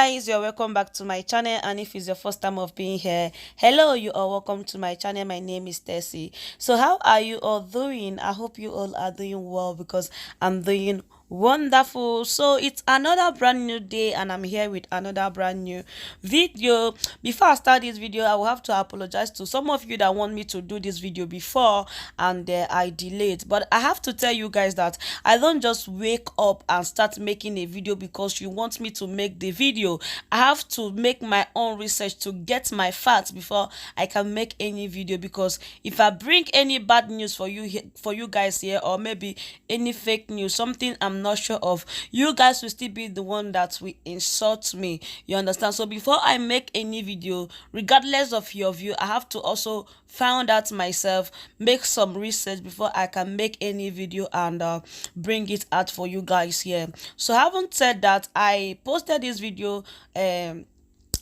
guys, you're welcome back to my channel, and if it's your first time of being here, hello, you are welcome to my channel. My name is Tessie. So how are you all doing? I hope you all are doing well because I'm doing wonderful. So it's another brand new day and I'm here with another brand new video. Before I start this video, I will have to apologize to some of you that want me to do this video before and I delayed, but I have to tell you guys that I don't just wake up and start making a video because you want me to make the video. I have to make my own research to get my facts before I can make any video, because if I bring any bad news for you guys here, or maybe any fake news, something I'm not sure of, you guys will still be the one that will insult me. You understand? So before I make any video, regardless of your view, I have to also find out myself, make some research before I can make any video and bring it out for you guys here. So having said that, I posted this video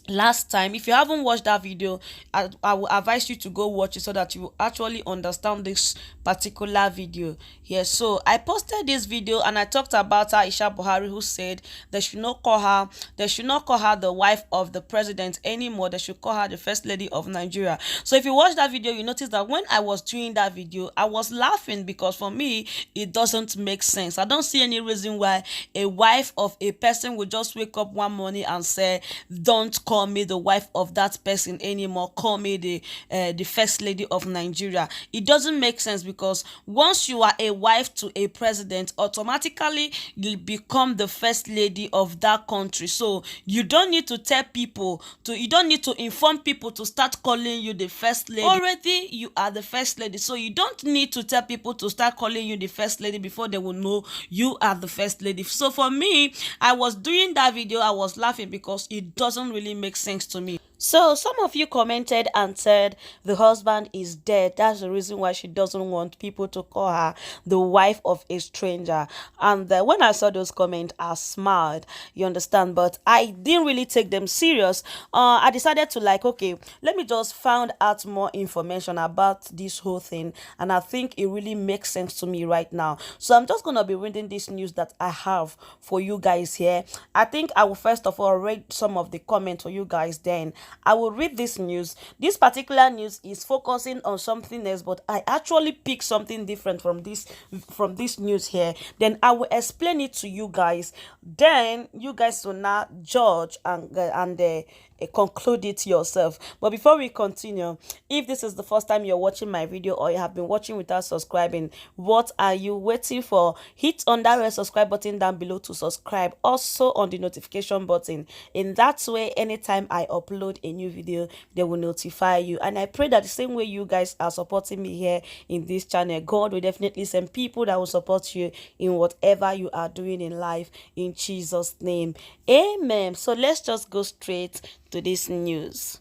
last time. If you haven't watched that video, I will advise you to go watch it so that you will actually understand this particular video here. So I posted this video and I talked about Aisha Buhari, who said they should not call her the wife of the president anymore. They should call her the first lady of Nigeria. So if you watch that video, you notice that when I was doing that video, I was laughing because for me it doesn't make sense. I don't see any reason why a wife of a person would just wake up one morning and say, don't call me the wife of that person anymore, call me the first lady of Nigeria. It doesn't make sense, because once you are a wife to a president, automatically you become the first lady of that country. So you don't need to tell people to, you don't need to inform people to start calling you the first lady. Already you are the first lady, so you don't need to tell people to start calling you the first lady before they will know you are the first lady. So for me, I was doing that video, I was laughing because it doesn't really make sense to me. So some of you commented and said the husband is dead. That's the reason why she doesn't want people to call her the wife of a stranger. And when I saw those comments, I smiled, you understand, but I didn't really take them serious. I decided to, like, okay, let me just find out more information about this whole thing, and I think it really makes sense to me right now. So I'm just gonna be reading this news that I have for you guys here. I think I will first of all read some of the comments for you guys, then I will read this news. This particular news is focusing on something else, but I actually picked something different from this news here. Then I will explain it to you guys. Then you guys will now judge and conclude it yourself. But before we continue, if this is the first time you're watching my video or you have been watching without subscribing, what are you waiting for? Hit on that red subscribe button down below to subscribe. Also on the notification button. In that way, anytime I upload a new video, they will notify you. And I pray that the same way you guys are supporting me here in this channel, God will definitely send people that will support you in whatever you are doing in life, in Jesus' name. Amen. So let's just go straight to this news.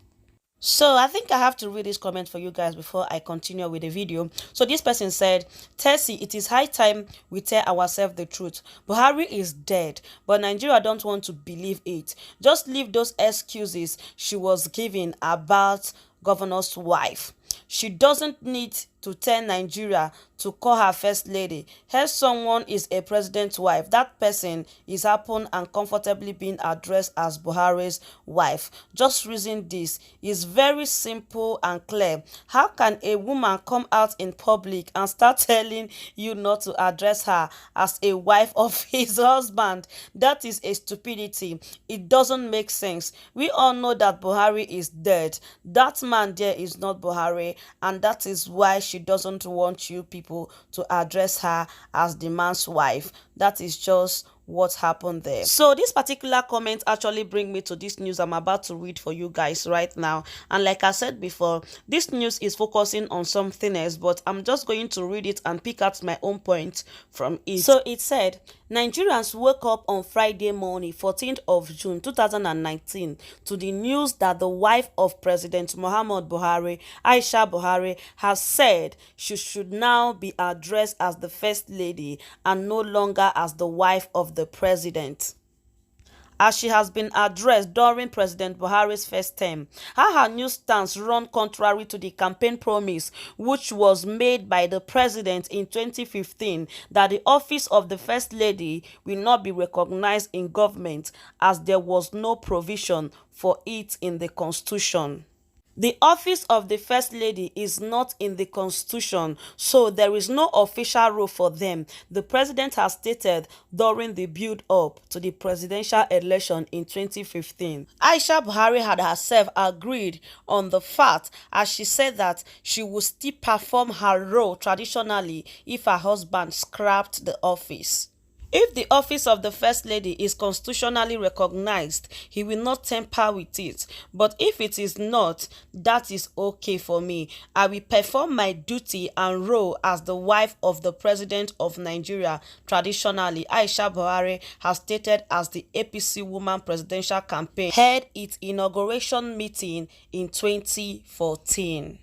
So I think I have to read this comment for you guys before I continue with the video. So this person said, Tessie, it is high time we tell ourselves the truth. Buhari is dead, but Nigeria don't want to believe it. Just leave those excuses she was giving about governor's wife. She doesn't need to tell Nigeria to call her first lady. If someone is a president's wife, that person is happen and comfortably being addressed as Buhari's wife. Just reason this is very simple and clear. How can a woman come out in public and start telling you not to address her as a wife of his husband? That is a stupidity. It doesn't make sense. We all know that Buhari is dead. That man there is not Buhari, and that is why she doesn't want you people to address her as the man's wife. That is just what happened there. So this particular comment actually bring me to this news I'm about to read for you guys right now. And like I said before, this news is focusing on something else, but I'm just going to read it and pick out my own point from it. So it said, Nigerians woke up on Friday morning, 14th of June 2019, to the news that the wife of President Muhammad Buhari, Aisha Buhari, has said she should now be addressed as the first lady and no longer as the wife of the president. as she has been addressed during President Buhari's first term. How her new stance run contrary to the campaign promise which was made by the president in 2015 that the office of the First Lady will not be recognized in government as there was no provision for it in the Constitution. The office of the First Lady is not in the Constitution, so there is no official role for them, the president has stated during the build-up to the presidential election in 2015. Aisha Buhari had herself agreed on the fact, as she said that she would still perform her role traditionally if her husband scrapped the office. If the office of the First Lady is constitutionally recognized, he will not tamper with it. But if it is not, that is okay for me. I will perform my duty and role as the wife of the President of Nigeria traditionally, Aisha Buhari has stated as the APC Woman Presidential Campaign held its inauguration meeting in 2014.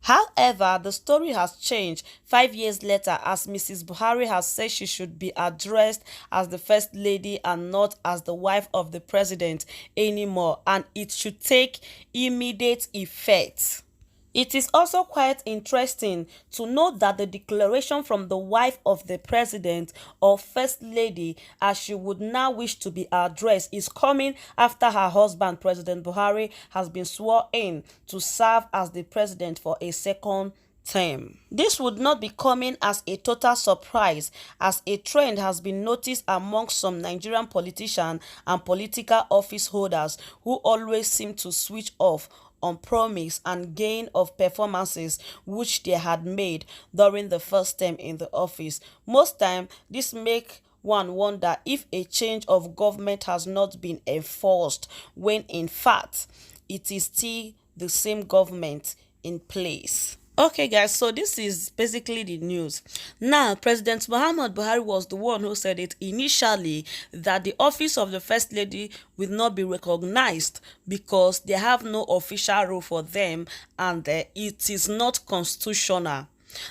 However, the story has changed 5 years later as Mrs. Buhari has said she should be addressed as the First Lady and not as the wife of the president anymore, and it should take immediate effect. It is also quite interesting to note that the declaration from the wife of the president or First Lady, as she would now wish to be addressed, is coming after her husband, President Buhari, has been sworn in to serve as the president for a second term. This would not be coming as a total surprise, as a trend has been noticed among some Nigerian politicians and political office holders who always seem to switch off on promise and gain of performances which they had made during the first term in the office. Most time, this make one wonder if a change of government has not been enforced, when in fact it is still the same government in place. Okay guys, so this is basically the news. Now, President Muhammad Buhari was the one who said it initially that the office of the First Lady will not be recognized because they have no official role for them and it is not constitutional.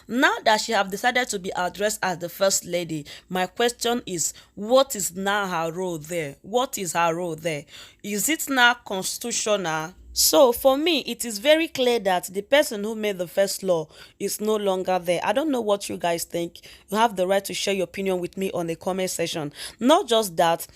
Now that she have decided to be addressed as the First Lady, my question is, what is now her role there? What is her role there? Is it now constitutional? So for me, it is very clear that the person who made the first law is no longer there. I don't know what you guys think. You have the right to share your opinion with me on the comment section. Not just that,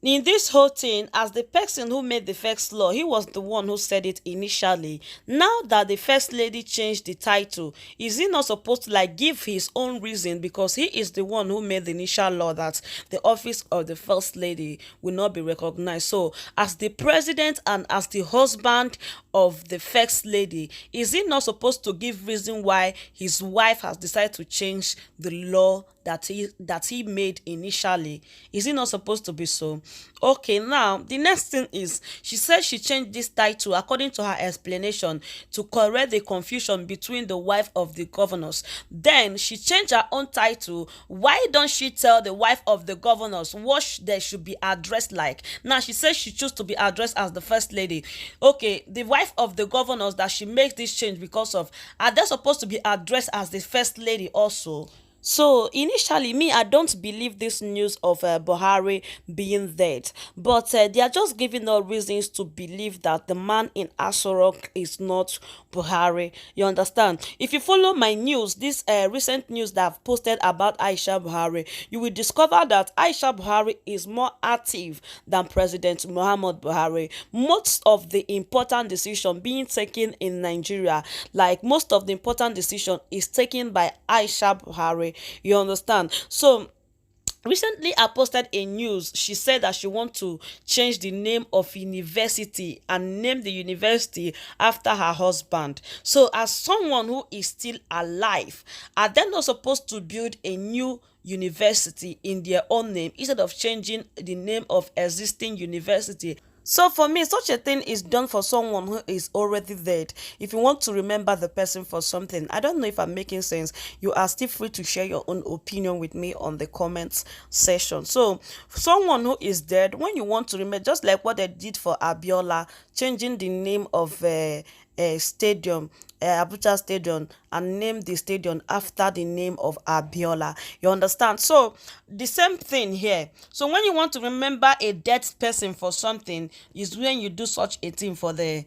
in this whole thing, as the person who made the first law, he was the one who said it initially. Now that the First Lady changed the title, is he not supposed to give his own reason, because he is the one who made the initial law that the office of the First Lady will not be recognized? So as the president and as the husband of the First Lady, is he not supposed to give reason why his wife has decided to change the law that he made initially? Is it not supposed to be so? Okay, now the next thing is, she said she changed this title according to her explanation to correct the confusion between the wife of the governors. Then she changed her own title. Why don't she tell the wife of the governors what they should be addressed like? Now she says she chose to be addressed as the First Lady. Okay, the wife of the governors that she makes this change because of, are they supposed to be addressed as the First Lady also? So initially, me, I don't believe this news of Buhari being dead, but they are just giving us reasons to believe that the man in Aso Rock is not Buhari. You understand? If you follow my news, this recent news that I've posted about Aisha Buhari, you will discover that Aisha Buhari is more active than President Muhammad Buhari. Most of the important decision being taken in Nigeria, like most of the important decision, is taken by Aisha Buhari. You understand? So recently I posted a news. She said that she wants to change the name of university and name the university after her husband. So as someone who is still alive, are they not supposed to build a new university in their own name instead of changing the name of existing university? So for me, such a thing is done for someone who is already dead. If you want to remember the person for something, I don't know if I'm making sense. You are still free to share your own opinion with me on the comments section. So someone who is dead, when you want to remember, just like what they did for Abiola, changing the name of stadium, Abuja Stadium, and name the stadium after the name of Abiola. You understand? So the same thing here. So when you want to remember a dead person for something, is when you do such a thing for the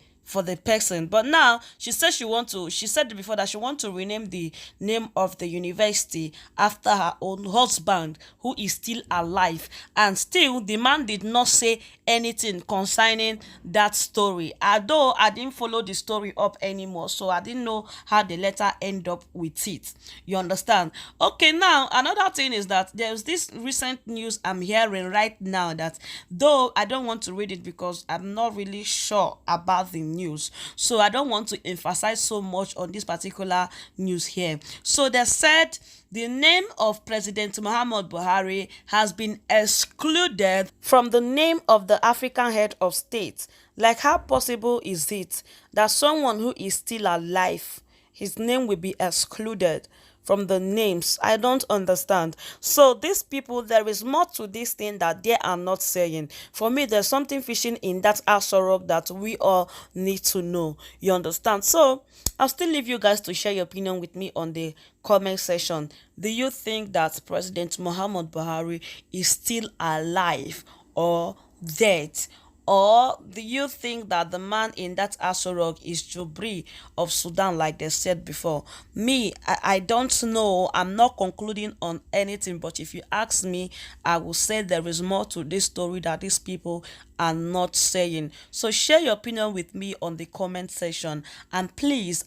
person. But now she said before that she want to rename the name of the university after her own husband, who is still alive. And still the man did not say anything concerning that story, although I didn't follow the story up anymore, so I didn't know how the letter end up with it. You understand? Okay, now another thing is that there's this recent news I'm hearing right now that, though I don't want to read it because I'm not really sure about the news, so I don't want to emphasize so much on this particular news here. So they said the name of President Muhammad Buhari has been excluded from the name of the African head of state. Like, how possible is it that someone who is still alive, his name will be excluded from the names? I don't understand. So these people, there is more to this thing that they are not saying. For me, there's something fishing in that Asorok that we all need to know. You understand? So I'll still leave you guys to share your opinion with me on the comment section. Do you think that President Muhammad Buhari is still alive or dead? Or do you think that the man in that Asorok is Jubri of Sudan, like they said before? Me, I don't know. I'm not concluding on anything. But if you ask me, I will say there is more to this story that these people are not saying. So share your opinion with me on the comment section. And please,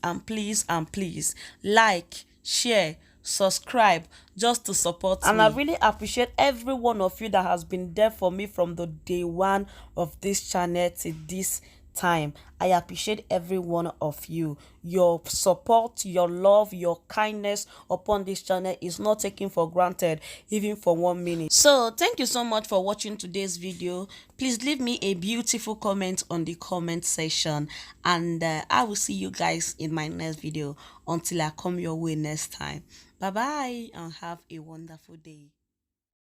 like, share, subscribe, just to support me. And I really appreciate every one of you that has been there for me from the day one of this channel to this time. I appreciate every one of you. Your support, your love, your kindness upon this channel is not taken for granted, even for 1 minute. So thank you so much for watching today's video. Please leave me a beautiful comment on the comment section, and I will see you guys in my next video. Until I come your way next time, bye bye and have a wonderful day.